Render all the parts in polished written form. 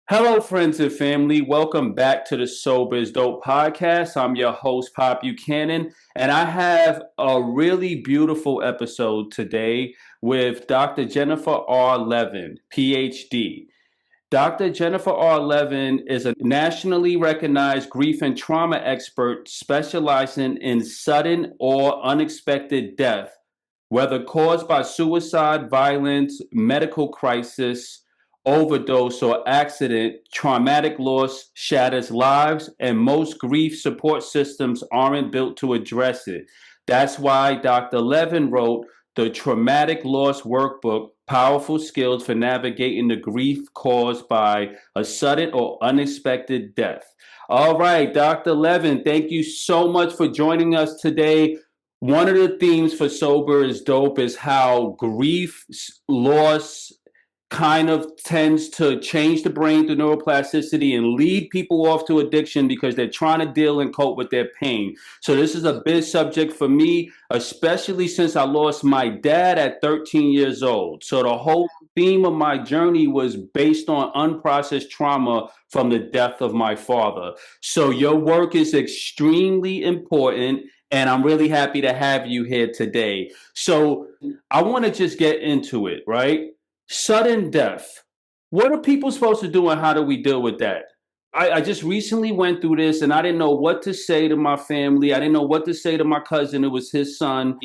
Hello, friends and family. Welcome back to the Sober is Dope podcast. I'm your host, Pop Buchanan, and I have a really beautiful episode today with Dr. Jennifer R. Levin, PhD. Dr. Jennifer R. Levin is a nationally recognized grief and trauma expert specializing in sudden or unexpected death, whether caused by suicide, violence, medical crisis, overdose, or accident. Traumatic loss shatters lives, and most grief support systems aren't built to address it. That's why Dr. Levin wrote the Traumatic Loss Workbook, Powerful Skills for Navigating the Grief Caused by a Sudden or Unexpected Death. All right, Dr. Levin, thank you so much for joining us today. One of the themes for Sober is Dope is how grief, loss, kind of tends to change the brain through neuroplasticity and lead people off to addiction because they're trying to deal and cope with their pain. So this is a big subject for me, especially since I lost my dad at 13 years old. So the whole theme of my journey was based on unprocessed trauma from the death of my father. So your work is extremely important, and I'm really happy to have you here today. So I want to just get into it, right? Sudden death. What are people supposed to do and how do we deal with that? I just recently went through this and I didn't know what to say to my family. I didn't know what to say to my cousin. It was his son.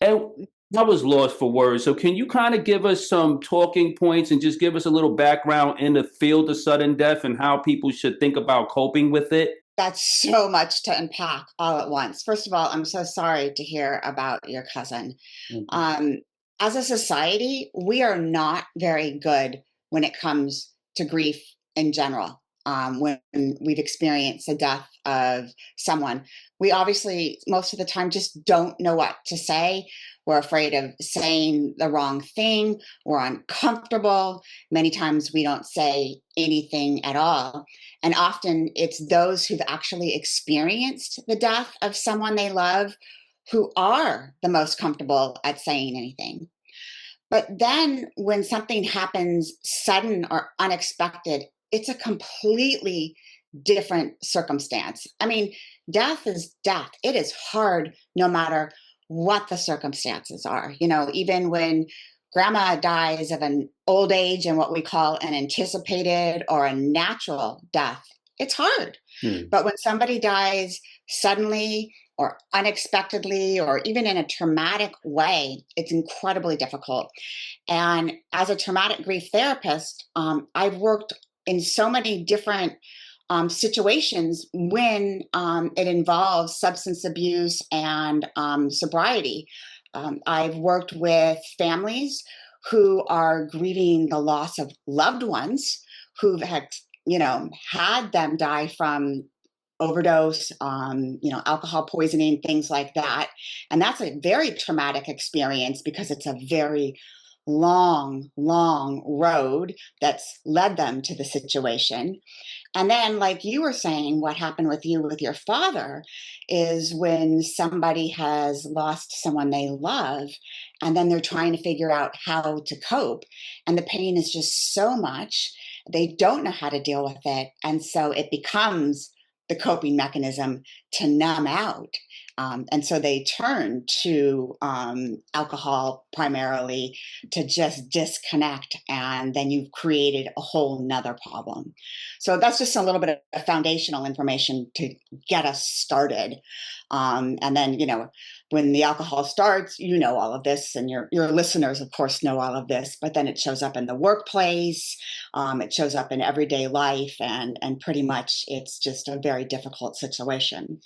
And I was lost for words. So can you kind of give us some talking points and just give us a little background in the field of sudden death and how people should think about coping with it? That's so much to unpack all at once. First of all, I'm so sorry to hear about your cousin. Mhm. Um, as a society, we are not very good when it comes to grief in general. When we've experienced the death of someone, we obviously, most of the time, just don't know what to say. We're afraid of saying the wrong thing. We're uncomfortable. Many times we don't say anything at all. And often it's those who've actually experienced the death of someone they love who are the most comfortable at saying anything. But then when something happens sudden or unexpected, it's a completely different circumstance. I mean, death is death. It is hard no matter what the circumstances are. Even when grandma dies of an old age and what we call an anticipated or a natural death, it's hard. Hmm. But when somebody dies suddenly or unexpectedly or even in a traumatic way, it's incredibly difficult. And as a traumatic grief therapist, I've worked in so many different situations when it involves substance abuse and sobriety. I've worked with families who are grieving the loss of loved ones who've had them die from overdose, alcohol poisoning, things like that. And that's a very traumatic experience because it's a very long road that's led them to the situation. And then, like you were saying, what happened with you with your father is when somebody has lost someone they love, and then they're trying to figure out how to cope. And the pain is just so much, they don't know how to deal with it. And so it becomes the coping mechanism to numb out. And so they turn to alcohol primarily to just disconnect. And then you've created a whole nother problem. So that's just a little bit of foundational information to get us started. And then, when the alcohol starts, all of this, and your listeners, of course, know all of this. But then it shows up in the workplace, it shows up in everyday life, and pretty much it's just a very difficult situation.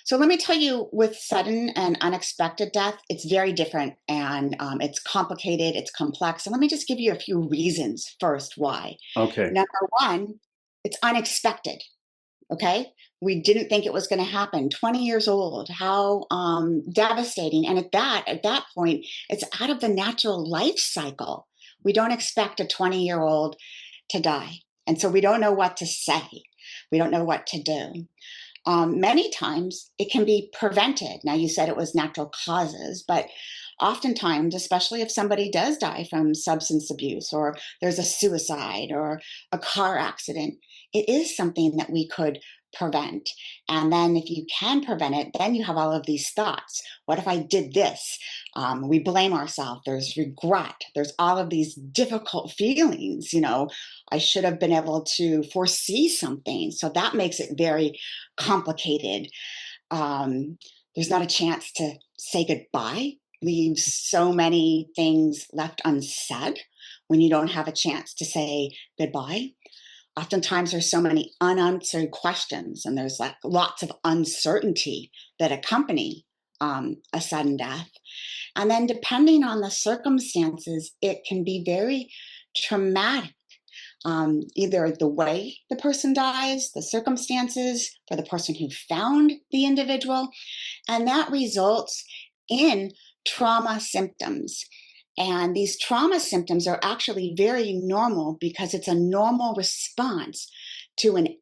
So let me tell you, with sudden and unexpected death, it's very different, and it's complicated, it's complex. And let me just give you a few reasons first why. Okay. Number one, it's unexpected. Okay. We didn't think it was going to happen. 20 years old. How devastating. And at that point, it's out of the natural life cycle. We don't expect a 20-year-old to die. And so we don't know what to say. We don't know what to do. Many times it can be prevented. Now, you said it was natural causes, but oftentimes, especially if somebody does die from substance abuse or there's a suicide or a car accident, it is something that we could prevent. And then if you can prevent it, then you have all of these thoughts. What if I did this? We blame ourselves. There's regret. There's all of these difficult feelings. I should have been able to foresee something. So that makes it very complicated. There's not a chance to say goodbye. Leaves so many things left unsaid when you don't have a chance to say goodbye. Oftentimes there's so many unanswered questions, and there's like lots of uncertainty that accompany a sudden death. And then depending on the circumstances, it can be very traumatic. Either the way the person dies, the circumstances for the person who found the individual, and that results in trauma symptoms. And these trauma symptoms are actually very normal because it's a normal response to an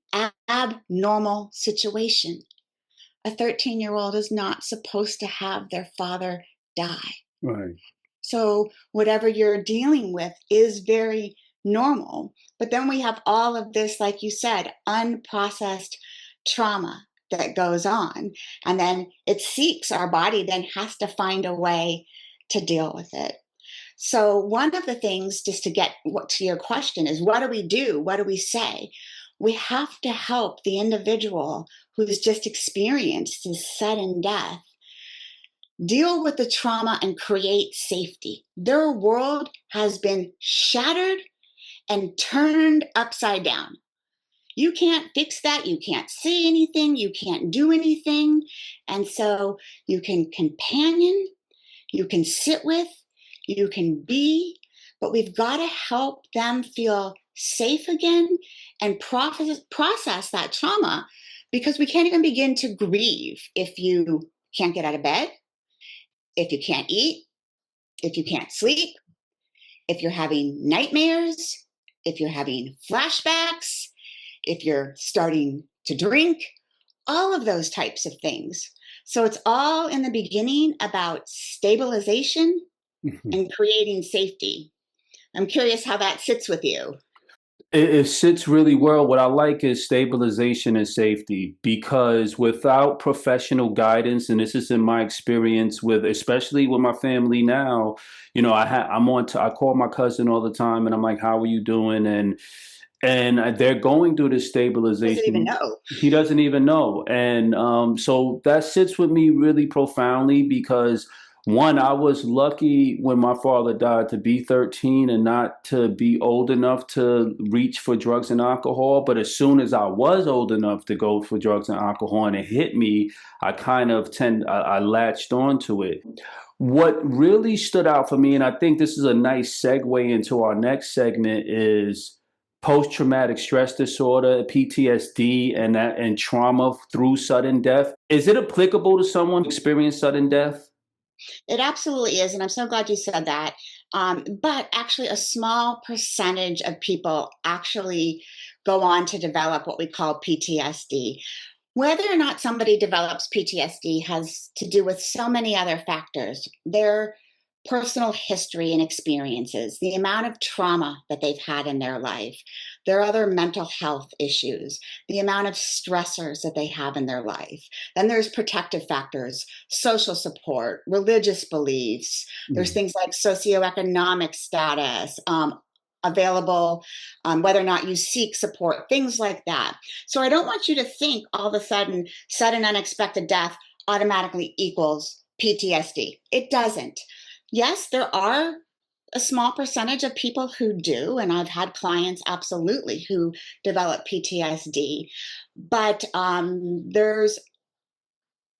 abnormal situation. A 13-year-old is not supposed to have their father die. Right. So whatever you're dealing with is very normal. But then we have all of this, like you said, unprocessed trauma that goes on. And then our body then has to find a way to deal with it. So one of the things, just to get to your question, is what do we do? What do we say? We have to help the individual who's just experienced this sudden death deal with the trauma and create safety. Their world has been shattered and turned upside down. You can't fix that. You can't see anything. You can't do anything. And so you can companion, you can sit with, you can be, but we've got to help them feel safe again and process that trauma, because we can't even begin to grieve if you can't get out of bed, if you can't eat, if you can't sleep, if you're having nightmares, if you're having flashbacks, if you're starting to drink, all of those types of things. So it's all in the beginning about stabilization and creating safety. I'm curious how that sits with you. It sits really well. What I like is stabilization and safety, because without professional guidance, and this is in my experience with, especially with my family now, I call my cousin all the time and I'm like, how are you doing? And they're going through this stabilization. Doesn't even know. He doesn't even know. And so that sits with me really profoundly, because one, I was lucky when my father died to be 13 and not to be old enough to reach for drugs and alcohol. But as soon as I was old enough to go for drugs and alcohol and it hit me, I latched onto it. What really stood out for me, and I think this is a nice segue into our next segment, is post-traumatic stress disorder, PTSD, and trauma through sudden death. Is it applicable to someone who experienced sudden death? It absolutely is. And I'm so glad you said that. But actually, a small percentage of people actually go on to develop what we call PTSD. Whether or not somebody develops PTSD has to do with so many other factors. Their personal history and experiences, the amount of trauma that they've had in their life, their other mental health issues, the amount of stressors that they have in their life. Then there's protective factors, social support, religious beliefs. There's things like socioeconomic status, available, whether or not you seek support, things like that. So I don't want you to think all of a sudden unexpected death automatically equals PTSD. It doesn't. Yes, there are a small percentage of people who do, and I've had clients absolutely who develop PTSD, but there's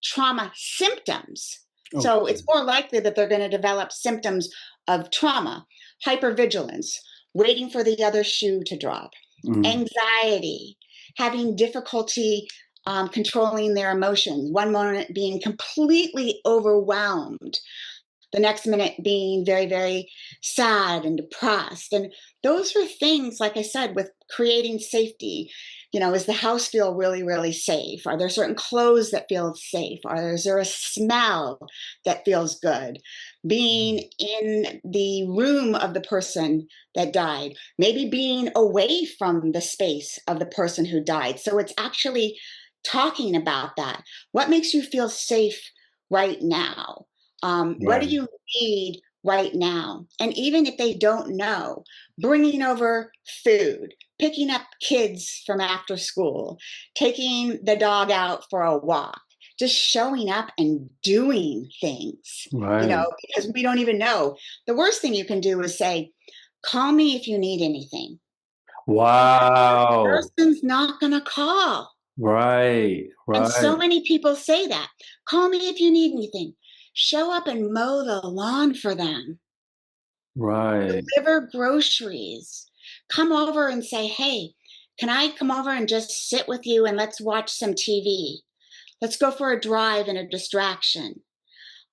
trauma symptoms. Okay. So it's more likely that they're going to develop symptoms of trauma, hypervigilance, waiting for the other shoe to drop, anxiety, having difficulty controlling their emotions, one moment being completely overwhelmed, the next minute being very, very sad and depressed. And those are things, like I said, with creating safety. Does the house feel really, really safe? Are there certain clothes that feel safe? Is there a smell that feels good? Being in the room of the person that died, maybe being away from the space of the person who died. So it's actually talking about that. What makes you feel safe right now? What do Right. you need right now? And even if they don't know, bringing over food, picking up kids from after school, taking the dog out for a walk, just showing up and doing things, Right. because we don't even know. The worst thing you can do is say, call me if you need anything. Wow. Person's not going to call. Right. And so Right. many people say that. Call me if you need anything. Show up and mow the lawn for them. Right. Deliver groceries. Come over and say, hey, can I come over and just sit with you and let's watch some TV? Let's go for a drive and a distraction.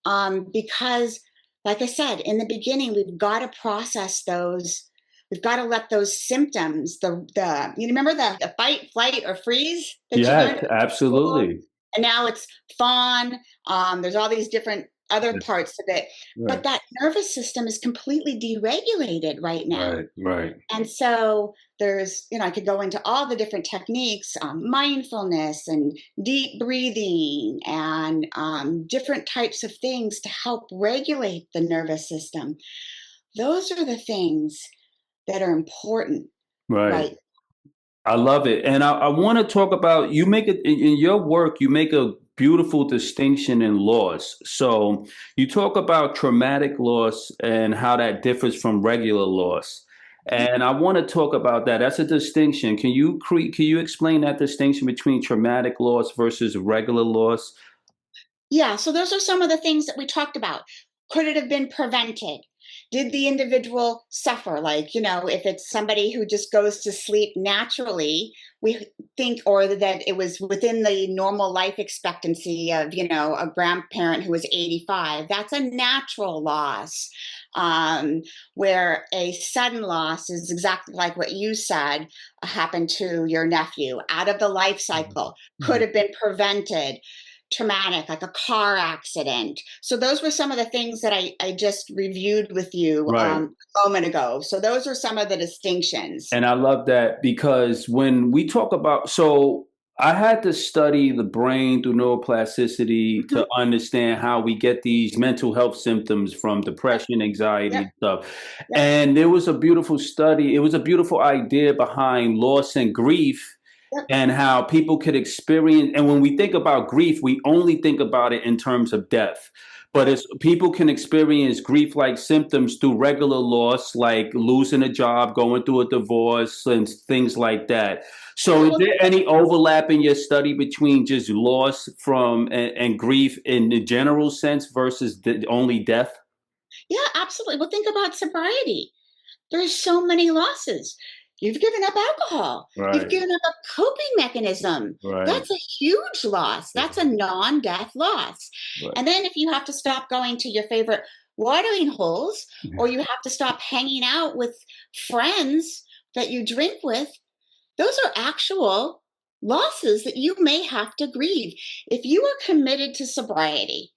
Because, like I said, in the beginning, we've got to process those. We've got to let those symptoms, you remember the fight, flight, or freeze that you learned Yes, in school? absolutely. And now it's fawn. There's all these different other Yes. parts of it. But Right. that nervous system is completely deregulated right now. Right. Right. And so I could go into all the different techniques, mindfulness and deep breathing and different types of things to help regulate the nervous system. Those are the things that are important, Right. right? I love it. And I want to talk about you make it in your work, you make a beautiful distinction in loss. So you talk about traumatic loss and how that differs from regular loss. Mhm. And I want to talk about that. That's a distinction. Can you explain that distinction between traumatic loss versus regular loss? Yeah, so those are some of the things that we talked about. Could it have been prevented? Did the individual suffer? Like, if it's somebody who just goes to sleep naturally, we think, or that it was within the normal life expectancy of, a grandparent who was 85. That's a natural loss. Um, where a sudden loss is exactly like what you said happened to your nephew out of the life cycle, could Mhm. have been prevented. Traumatic, like a car accident. So those were some of the things that I just reviewed with you Right. a moment ago. So those are some of the distinctions. And I love that because when we talk about, so I had to study the brain through neuroplasticity Mhm. to understand how we get these mental health symptoms from Yep, depression, anxiety, yep, and stuff. yep, And there was a beautiful study, it was a beautiful idea behind loss and grief yep, and how people could experience. And when we think about grief, we only think about it in terms of death. But yep. it's people can experience grief-like symptoms through regular loss, like losing a job, going through a divorce, and things like that. So, Yeah, is well, there any overlap in your study between just loss from and grief in the general sense versus only death? yeah, absolutely. Well, think about sobriety. There's so many losses. You've given up alcohol. You've Right, given up a coping mechanism. right, That's a huge loss. That's a non-death loss. right. And then if you have to stop going to your favorite watering holes, or you have to stop hanging out with friends that you drink with, those are actual losses that you may have to grieve. If you are committed to sobriety,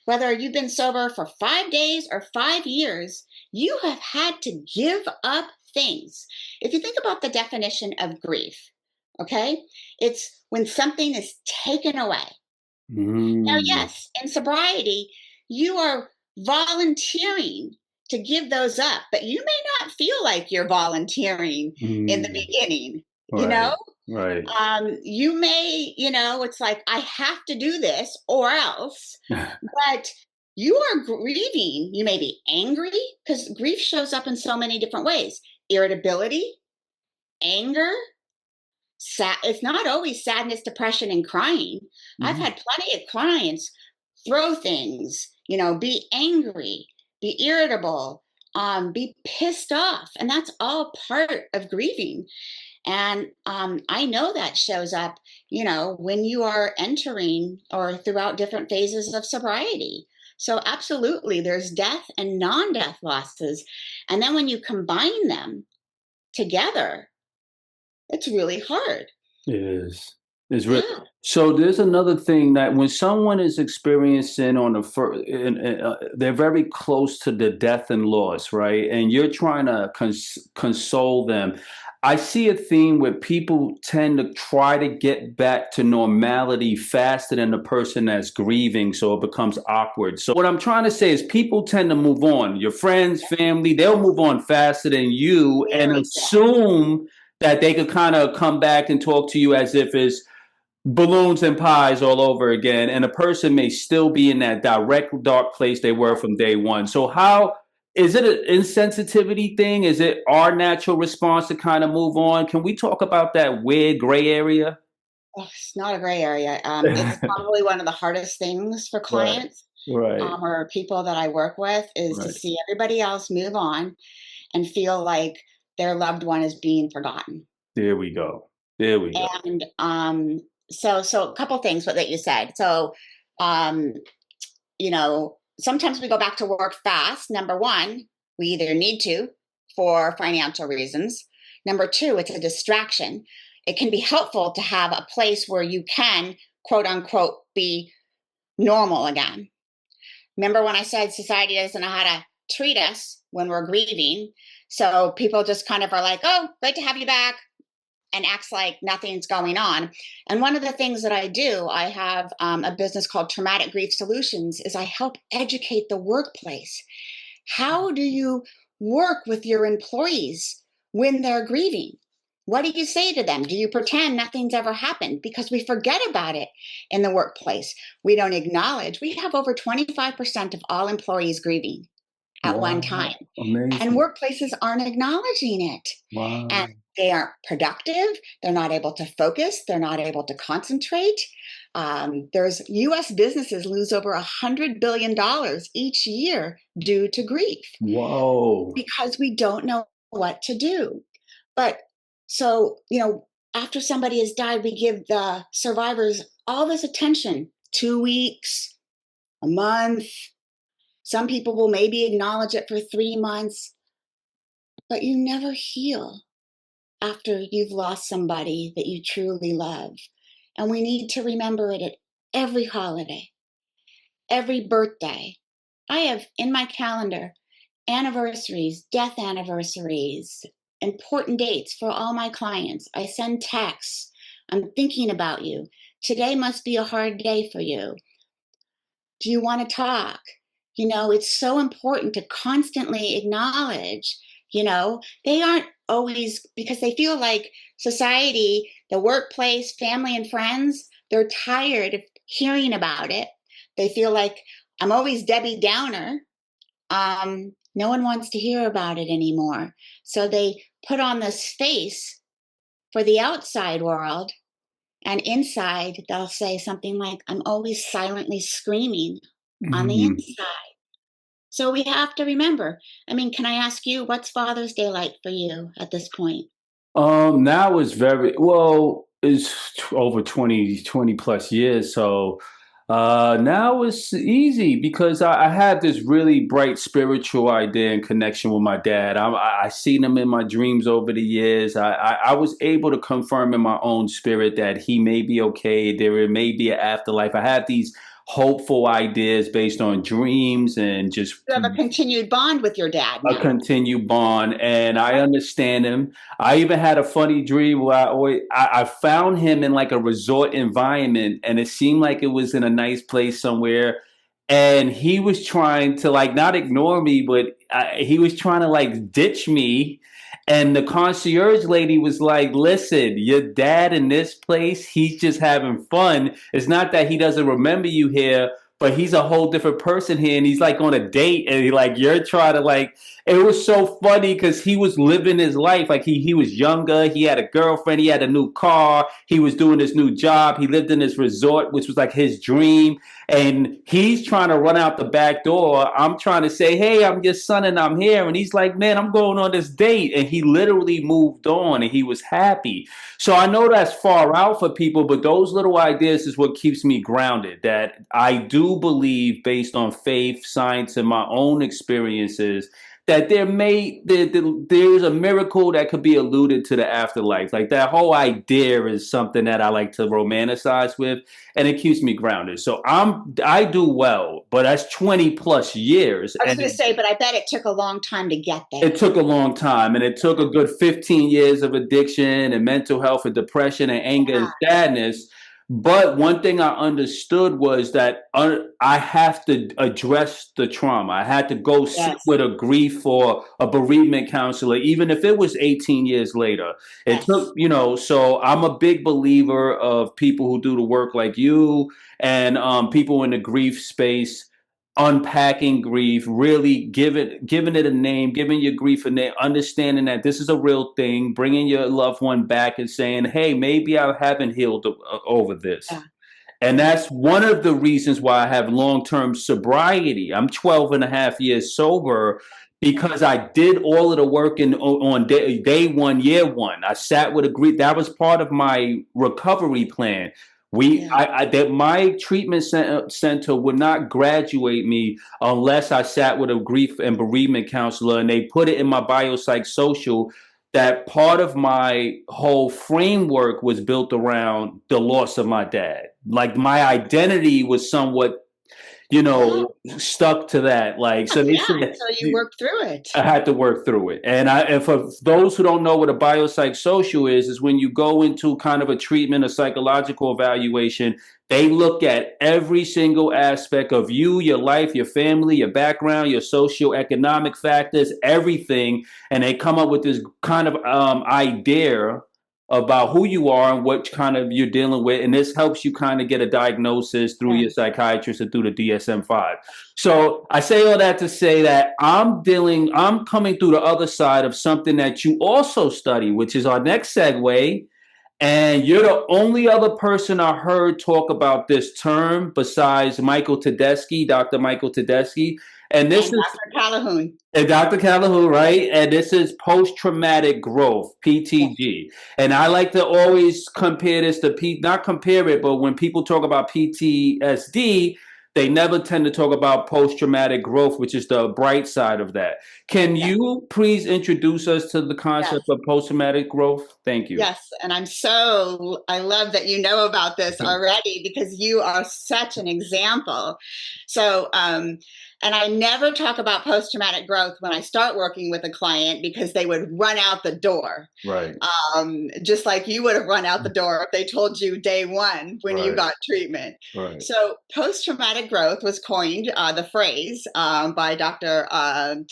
whether you've been sober for 5 days or 5 years, you have had to give up things. If you think about the definition of grief, okay, it's when something is taken away. Now, Mm, yes, in sobriety, you are volunteering to give those up, but you may not feel like you're volunteering in the mm, beginning, you right, know? right. You may, it's like, I have to do this or else, but you are grieving. You may be angry because grief shows up in so many different ways: irritability, anger, sad. It's not always sadness, depression, and crying. I've Mhm. had plenty of clients throw things, be angry, be irritable, be pissed off. And that's all part of grieving. And I know that shows up, when you are entering or throughout different phases of sobriety. So absolutely, there's death and non-death losses. And then when you combine them together, it's really hard. It is. It's real. Yeah. So there's another thing that when someone is experiencing on the first, they're very close to the death and loss, right? And you're trying to console them. I see a theme where people tend to try to get back to normality faster than the person that's grieving, so it becomes awkward. So what I'm trying to say is people tend to move on. Your friends, family, they'll move on faster than you and Very fast. assume that they could kind of come back and talk to you as if it's balloons and pies all over again, and a person may still be in that direct dark place they were from day one. So how is it an insensitivity thing? Is it our natural response to kind of move on? Can we talk about that weird gray area? Oh, it's not a gray area. It's Right, probably one of the hardest things for clients right, or people that I work with is to right. see everybody else move on and feel like their loved one is being forgotten. There we go. There we go. And so a couple things that you said. So um, sometimes we go back to work fast. Number one, we either need to for financial reasons. Number two, it's a distraction. It can be helpful to have a place where you can, quote unquote, be normal again. Remember when I said society doesn't know how to treat us when we're grieving? So people just kind of are like, oh, great to have you back, and acts like nothing's going on. And one of the things that I do, I have a business called Traumatic Grief Solutions, is I help educate the workplace. How do you work with your employees when they're grieving? What do you say to them? Do you pretend nothing's ever happened? Because we forget about it in the workplace. We don't acknowledge. We have over 25% of all employees grieving at one time. Wow, And amazing. workplaces aren't acknowledging it. And Wow, they aren't productive. They're not able to focus. They're not able to concentrate. There's U.S. businesses lose over $100 billion each year due to grief whoa. because we don't know what to do. But so, after somebody has died, we give the survivors all this attention 2 weeks, a month. Some people will maybe acknowledge it for 3 months, but you never heal after you've lost somebody that you truly love. And we need to remember it at every holiday, every birthday. I have in my calendar anniversaries, death anniversaries, important dates for all my clients. I send texts. I'm thinking about you. Today must be a hard day for you. Do you want to talk? It's so important to constantly acknowledge, they aren't always, because they feel like society, the workplace, family, and friends, they're tired of hearing about it. They feel like I'm always Debbie Downer. No one wants to hear about it anymore. So they put on this face for the outside world. And inside, they'll say something like, I'm always silently screaming on the Mm. inside. So we have to remember. I mean, can I ask you, what's Father's Day like for you at this point? Now it's very well, it's over 20 plus years. So now it's easy because I have this really bright spiritual idea and connection with my dad. I seen him in my dreams over the years. I was able to confirm in my own spirit that he may be okay. There may be an afterlife. I have these hopeful ideas based on dreams and just You have a continued bond with your dad a now. continued bond, and I understand him. I even had a funny dream where I found him in like a resort environment, and it seemed like it was in a nice place somewhere. And he was trying to like not ignore me, but he was trying to like ditch me. And the concierge lady was like, "Listen, your dad in this place, he's just having fun. It's not that he doesn't remember you here, but he's a whole different person here, and he's like on a date, and he like you're trying to like." it was so funny because he was living his life like he was younger. He had a girlfriend. He had a new car. He was doing his new job. He lived in this resort, which was like his dream. And he's trying to run out the back door. I'm trying to say, "Hey, I'm your son, and I'm here." And he's like, "Man, I'm going on this date." And he literally moved on, and he was happy. So I know that's far out for people, but those little ideas is what keeps me grounded. That I do believe, based on faith, science, and my own experiences, that there's a miracle that could be alluded to the afterlife. Like that whole idea is something that I like to romanticize with, and it keeps me grounded. So I do well, but that's 20 plus years, I was and going to say, but I bet it took a long time to get there. it took a long time, and it took a good 15 years of addiction and mental health and depression and anger and Yeah. sadness. But one thing I understood was that I have to address the trauma. I had to go sit Yes. with a grief or a bereavement counselor, even if it was 18 years later. It Yes. took, so I'm a big believer of people who do the work like you and people in the grief space unpacking grief, really giving it a name, giving your grief a name, understanding that this is a real thing, bringing your loved one back and saying, "Hey, maybe I haven't healed over this." Yeah. And Yeah. that's one of the reasons why I have long-term sobriety. I'm 12 and a half years sober because I did all of the work on day one, year one. I sat with a grief. That was part of my recovery plan. Yeah. That my treatment center would not graduate me unless I sat with a grief and bereavement counselor, and they put it in my biopsychosocial that part of my whole framework was built around the loss of my dad. Like my identity was somewhat, Yeah. stuck to that. Like, so they Yeah. said, So you worked through it. I had to work through it. And for those who don't know what a biopsychosocial is when you go into kind of a treatment, a psychological evaluation, they look at every single aspect of you, your life, your family, your background, your socioeconomic factors, everything. And they come up with this kind of idea about who you are and what kind of you're dealing with. And this helps you kind of get a diagnosis through Yeah. your psychiatrist or through the DSM-5. So I say all that to say that I'm coming through the other side of something that you also study, which is our next segue. And you're the only other person I heard talk about this term besides Michael Tedeschi, Dr. Michael Tedeschi. And this And is Dr. Calhoun. Dr. Calhoun, right? And this is post-traumatic growth, Yes. PTG. And I like to always compare this to not compare it, but when people talk about PTSD, they never tend to talk about post-traumatic growth, which is the bright side of that. Can Yes. you please introduce us to the Yes. concept of post-traumatic growth? Thank you. Yes, and I love that you know about this already because you are such an example. So, and I never talk about post traumatic growth when I start working with a client because they would run out the door. Right. Just like you would have run out the door if they told you day one when you Right. got treatment. Right. So, post traumatic growth was coined, the phrase, by Dr.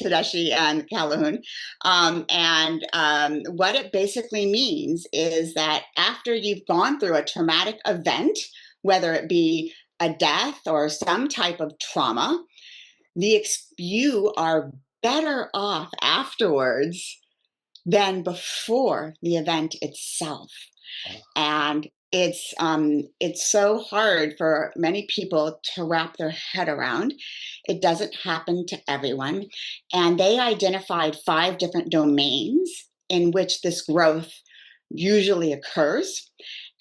Tedeschi and Calhoun. And what it basically means is that after you've gone through a traumatic event, whether it be a death or some type of trauma, you are better off afterwards than before the event itself. And it's so hard for many people to wrap their head around. It doesn't happen to everyone, and they identified 5 different domains in which this growth usually occurs.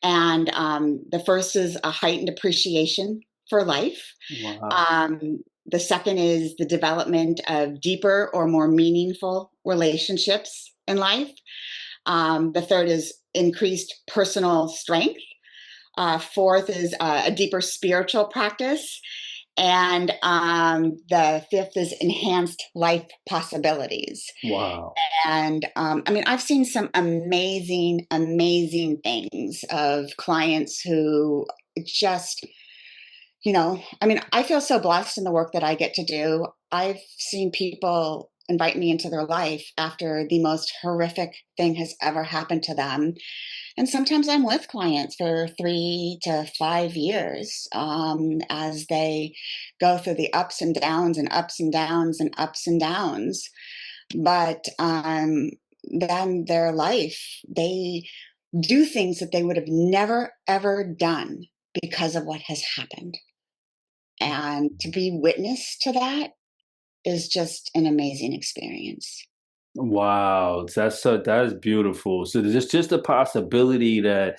And the first is a heightened appreciation for life. Wow. The second is the development of deeper or more meaningful relationships in life. The third is increased personal strength. Fourth is a deeper spiritual practice. And the fifth is enhanced life possibilities. Wow. And I mean, I've seen some amazing, amazing things of clients who just, I mean, I feel so blessed in the work that I get to do. I've seen people invite me into their life after the most horrific thing has ever happened to them. And sometimes I'm with clients for 3 to 5 years as they go through the ups and downs and ups and downs and ups and downs. but then their life, they do things that they would have never ever done because of what has happened. And to be witness to that is just an amazing experience. Wow, that is beautiful. So there's just a possibility that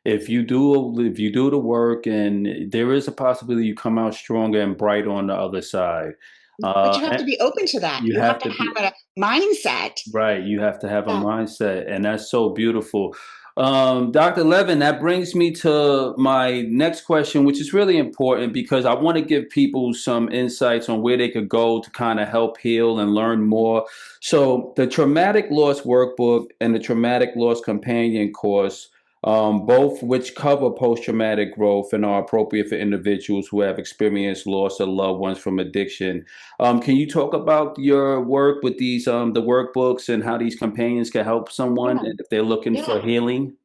if you do the work, and there is a possibility you come out stronger and brighter on the other side. But you have And to be open to that. you You have have to to be have a mindset. right. You have to have a Yeah. mindset, and that's so beautiful. Dr. Levin, that brings me to my next question, which is really important because I want to give people some insights on where they could go to kind of help heal and learn more. So, the Traumatic Loss Workbook and the Traumatic Loss Companion course, both which cover post traumatic growth and are appropriate for individuals who have experienced loss of loved ones from addiction. Can you talk about your work with these the workbooks and how these companions can help someone Yeah. if they're looking Yeah. for healing?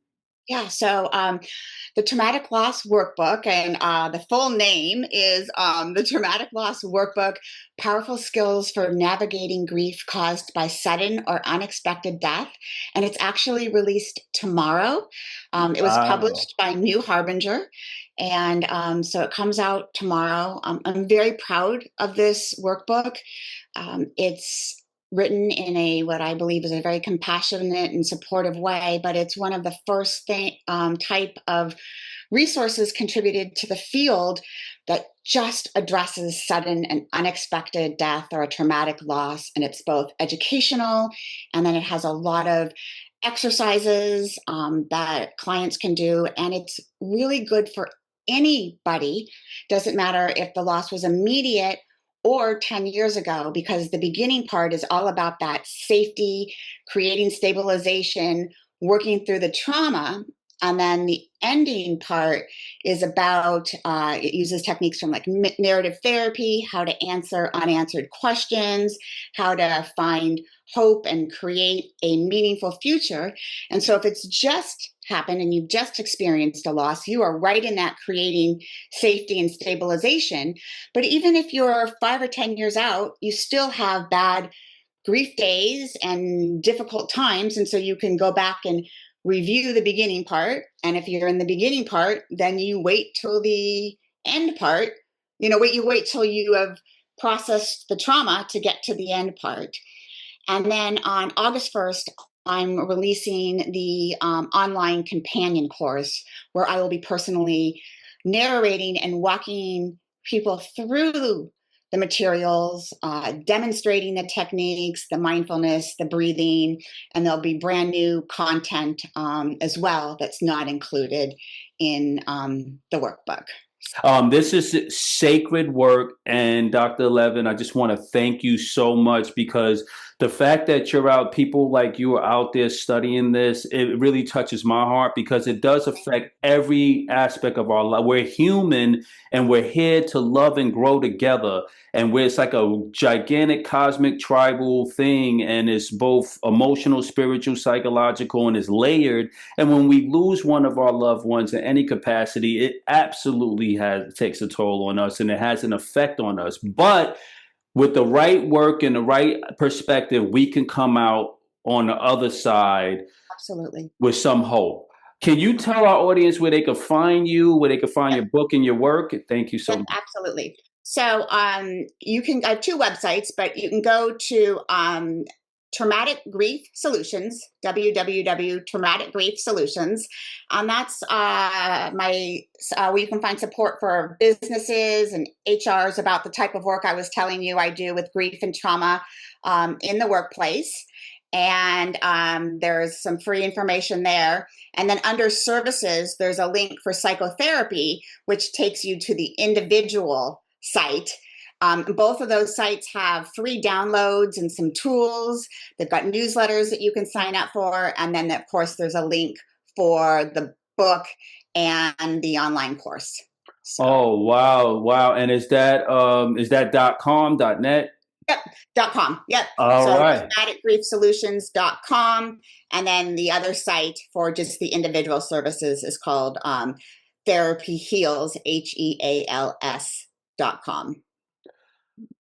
Yeah. So the Traumatic Loss Workbook, and the full name is the Traumatic Loss Workbook: Powerful Skills for Navigating Grief Caused by Sudden or Unexpected Death. And it's actually released tomorrow. It was Wow. published by New Harbinger. And so it comes out tomorrow. I'm very proud of this workbook. It's written in a what I believe is a very compassionate and supportive way, but it's one of the first type of resources contributed to the field that just addresses sudden and unexpected death or a traumatic loss. And it's both educational, and then it has a lot of exercises that clients can do. And it's really good for anybody. Doesn't matter if the loss was immediate or 10 years ago, because the beginning part is all about that safety, creating stabilization, working through the trauma. And then the ending part is about, it uses techniques from like narrative therapy, how to answer unanswered questions, how to find hope and create a meaningful future. And so if it's just happened and you've just experienced a loss, you are right in that creating safety and stabilization. But even if you're 5 or 10 years out, you still have bad grief days and difficult times. And so you can go back and review the beginning part. And if you're in the beginning part, then you wait till the end part. You wait till you have processed the trauma to get to the end part. And then on August 1st, I'm releasing the online companion course where I will be personally narrating and walking people through the materials, demonstrating the techniques, the mindfulness, the breathing, and there'll be brand new content as well that's not included in the workbook. This is sacred work, and Dr. Levin, I just want to thank you so much because the fact that you're out, people like you are out there studying this, it really touches my heart because it does affect every aspect of our life. We're human, and we're here to love and grow together, and where it's like a gigantic cosmic tribal thing, and it's both emotional, spiritual, psychological, and it's layered. And when we lose one of our loved ones in any capacity, it absolutely takes a toll on us and it has an effect on us. But with the right work and the right perspective, we can come out on the other side Absolutely. with some hope. Can you tell our audience where they could find you, where they could find your book and your work? Thank you so Yep, much. absolutely. So you can I have two websites, but you can go to Traumatic Grief Solutions, www.traumatic grief solutions. That's where you can find support for businesses and HRs about the type of work I was telling you I do with grief and trauma in the workplace. And there's some free information there. And then under services, there's a link for psychotherapy, which takes you to the individual site. Both of those sites have free downloads and some tools. They've got newsletters that you can sign up for. And then, of course, there's a link for the book and the online course. So, Oh, wow, wow. And is that .com, .net? yep, .com. Yep. All So right. traumaticgriefsolutions.com. And then the other site for just the individual services is called Therapy Heals, HEALS.com.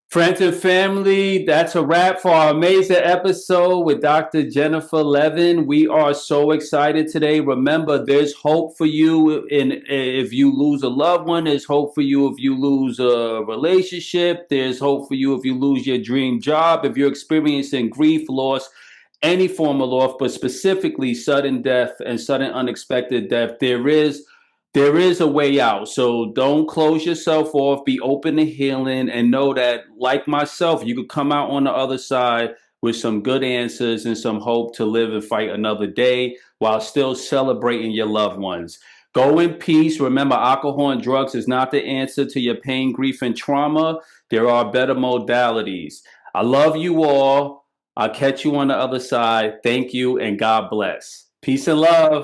Friends and family, that's a wrap for our amazing episode with Dr. Jennifer Levin. We are so excited today. Remember, there's hope for you if you lose a loved one. There's hope for you if you lose a relationship. There's hope for you if you lose your dream job. If you're experiencing grief, loss, any form of loss, but specifically sudden death and sudden unexpected death, there is a way out. So don't close yourself off. Be open to healing and know that, like myself, you could come out on the other side with some good answers and some hope to live and fight another day while still celebrating your loved ones. Go in peace. Remember, alcohol and drugs is not the answer to your pain, grief, and trauma. There are better modalities. I love you all. I'll catch you on the other side. Thank you and God bless. Peace and love.